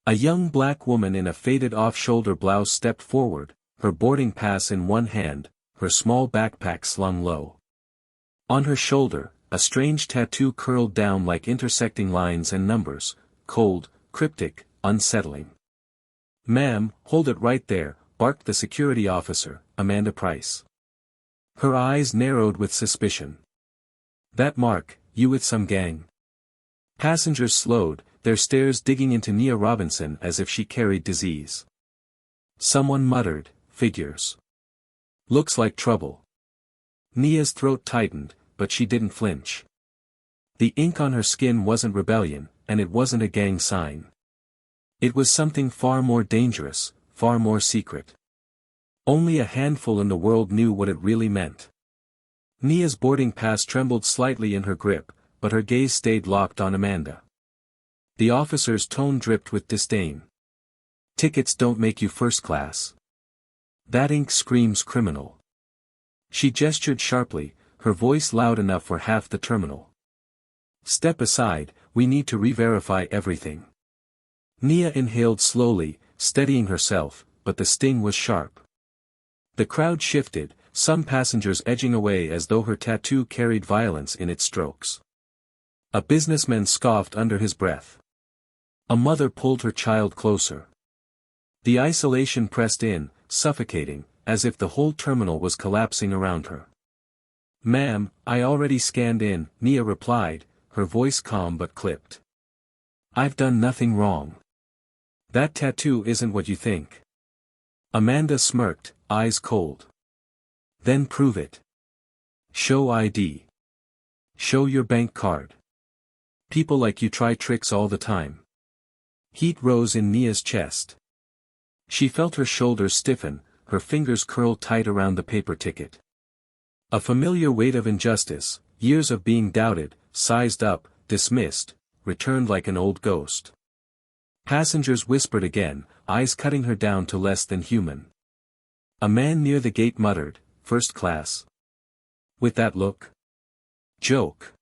A young black woman in a faded off-shoulder blouse stepped forward, her boarding pass in one hand, her small backpack slung low. On her shoulder, a strange tattoo curled down like intersecting lines and numbers, cold, cryptic, unsettling. "Ma'am, hold it right there," barked the security officer, Amanda Price. Her eyes narrowed with suspicion. "That mark, you with some gang?" Passengers slowed, their stares digging into Nia Robinson as if she carried disease. Someone muttered, "Figures. Looks like trouble." Nia's throat tightened, but she didn't flinch. The ink on her skin wasn't rebellion, and it wasn't a gang sign. It was something far more dangerous, far more secret. Only a handful in the world knew what it really meant. Nia's boarding pass trembled slightly in her grip, but her gaze stayed locked on Amanda. The officer's tone dripped with disdain. "Tickets don't make you first class. That ink screams criminal." She gestured sharply, her voice loud enough for half the terminal. "Step aside, we need to re-verify everything." Nia inhaled slowly, steadying herself, but the sting was sharp. The crowd shifted, some passengers edging away as though her tattoo carried violence in its strokes. A businessman scoffed under his breath. A mother pulled her child closer. The isolation pressed in, suffocating, as if the whole terminal was collapsing around her. "Ma'am, I already scanned in," Nia replied, her voice calm but clipped. "I've done nothing wrong. That tattoo isn't what you think." Amanda smirked, eyes cold. "Then prove it. Show ID. Show your bank card. People like you try tricks all the time." Heat rose in Nia's chest. She felt her shoulders stiffen, her fingers curl tight around the paper ticket. A familiar weight of injustice, years of being doubted, sized up, dismissed, returned like an old ghost. Passengers whispered again, eyes cutting her down to less than human. A man near the gate muttered, "First class. With that look? Joke."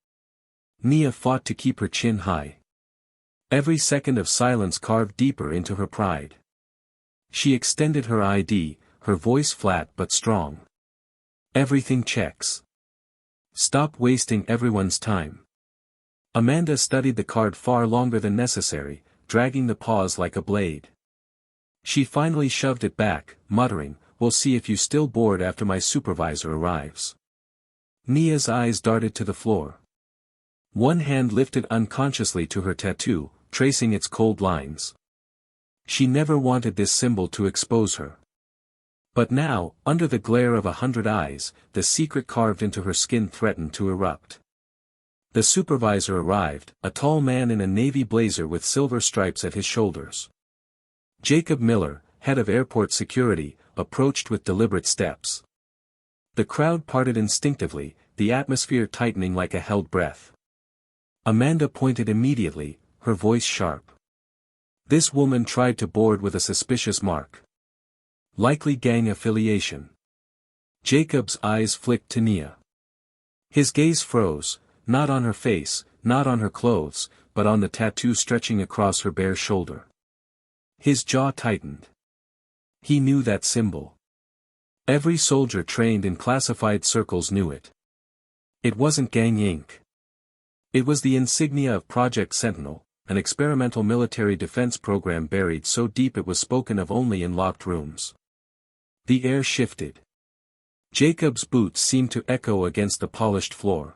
Nia fought to keep her chin high. Every second of silence carved deeper into her pride. She extended her ID, her voice flat but strong. "Everything checks. Stop wasting everyone's time." Amanda studied the card far longer than necessary, dragging the pause like a blade. She finally shoved it back, muttering, "We'll see if you still board after my supervisor arrives." Nia's eyes darted to the floor. One hand lifted unconsciously to her tattoo, tracing its cold lines. She never wanted this symbol to expose her. But now, under the glare of 100 eyes, the secret carved into her skin threatened to erupt. The supervisor arrived, a tall man in a navy blazer with silver stripes at his shoulders. Jacob Miller, head of airport security, approached with deliberate steps. The crowd parted instinctively, the atmosphere tightening like a held breath. Amanda pointed immediately, her voice sharp. This woman tried to board with a suspicious mark. Likely gang affiliation. Jacob's eyes flicked to Nia. His gaze froze, not on her face, not on her clothes, but on the tattoo stretching across her bare shoulder. His jaw tightened. He knew that symbol. Every soldier trained in classified circles knew it. It wasn't gang ink. It was the insignia of Project Sentinel, an experimental military defense program buried so deep it was spoken of only in locked rooms. The air shifted. Jacob's boots seemed to echo against the polished floor.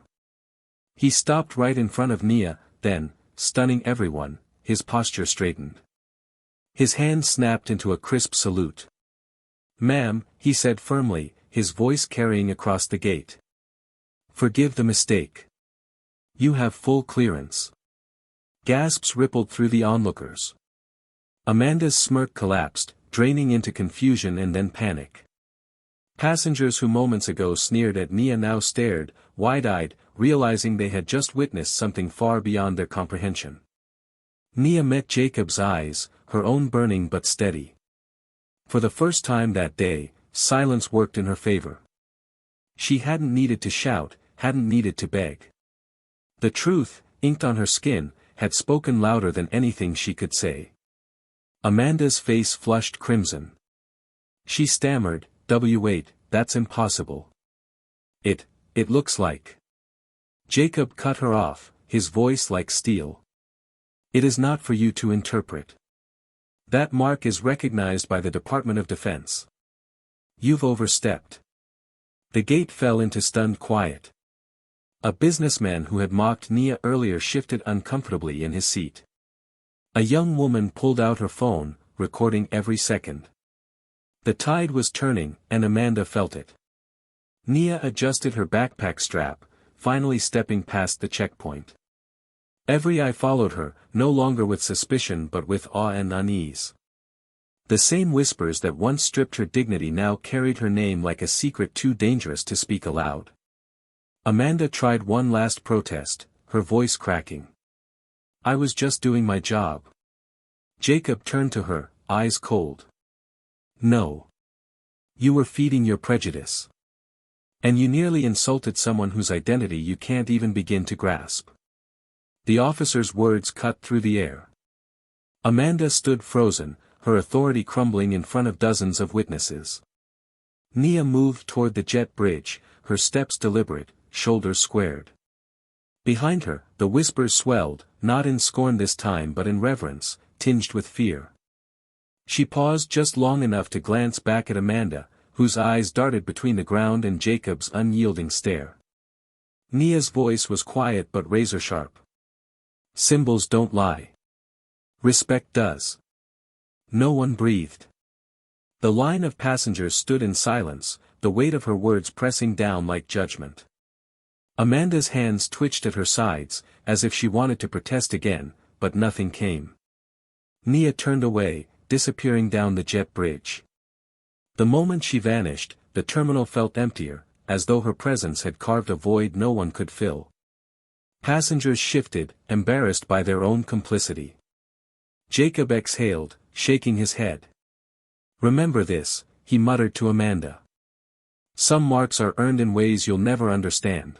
He stopped right in front of Nia, then, stunning everyone, his posture straightened. His hand snapped into a crisp salute. "Ma'am," he said firmly, his voice carrying across the gate. "Forgive the mistake. You have full clearance." Gasps rippled through the onlookers. Amanda's smirk collapsed, draining into confusion and then panic. Passengers who moments ago sneered at Nia now stared, wide-eyed, realizing they had just witnessed something far beyond their comprehension. Nia met Jacob's eyes, her own burning but steady. For the first time that day, silence worked in her favor. She hadn't needed to shout, hadn't needed to beg. The truth, inked on her skin, had spoken louder than anything she could say. Amanda's face flushed crimson. She stammered, "Wait, that's impossible. It looks like." Jacob cut her off, his voice like steel. "It is not for you to interpret. That mark is recognized by the Department of Defense. You've overstepped." The gate fell into stunned quiet. A businessman who had mocked Nia earlier shifted uncomfortably in his seat. A young woman pulled out her phone, recording every second. The tide was turning, and Amanda felt it. Nia adjusted her backpack strap, finally stepping past the checkpoint. Every eye followed her, no longer with suspicion but with awe and unease. The same whispers that once stripped her dignity now carried her name like a secret too dangerous to speak aloud. Amanda tried one last protest, her voice cracking. "I was just doing my job." Jacob turned to her, eyes cold. "No. You were feeding your prejudice. And you nearly insulted someone whose identity you can't even begin to grasp." The officer's words cut through the air. Amanda stood frozen, her authority crumbling in front of dozens of witnesses. Nia moved toward the jet bridge, her steps deliberate, shoulders squared. Behind her, the whispers swelled, not in scorn this time but in reverence, tinged with fear. She paused just long enough to glance back at Amanda, whose eyes darted between the ground and Jacob's unyielding stare. Nia's voice was quiet but razor-sharp. "Symbols don't lie. Respect does." No one breathed. The line of passengers stood in silence, the weight of her words pressing down like judgment. Amanda's hands twitched at her sides, as if she wanted to protest again, but nothing came. Nia turned away, disappearing down the jet bridge. The moment she vanished, the terminal felt emptier, as though her presence had carved a void no one could fill. Passengers shifted, embarrassed by their own complicity. Jacob exhaled, shaking his head. "Remember this," he muttered to Amanda. "Some marks are earned in ways you'll never understand."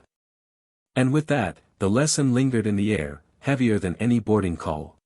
And with that, the lesson lingered in the air, heavier than any boarding call.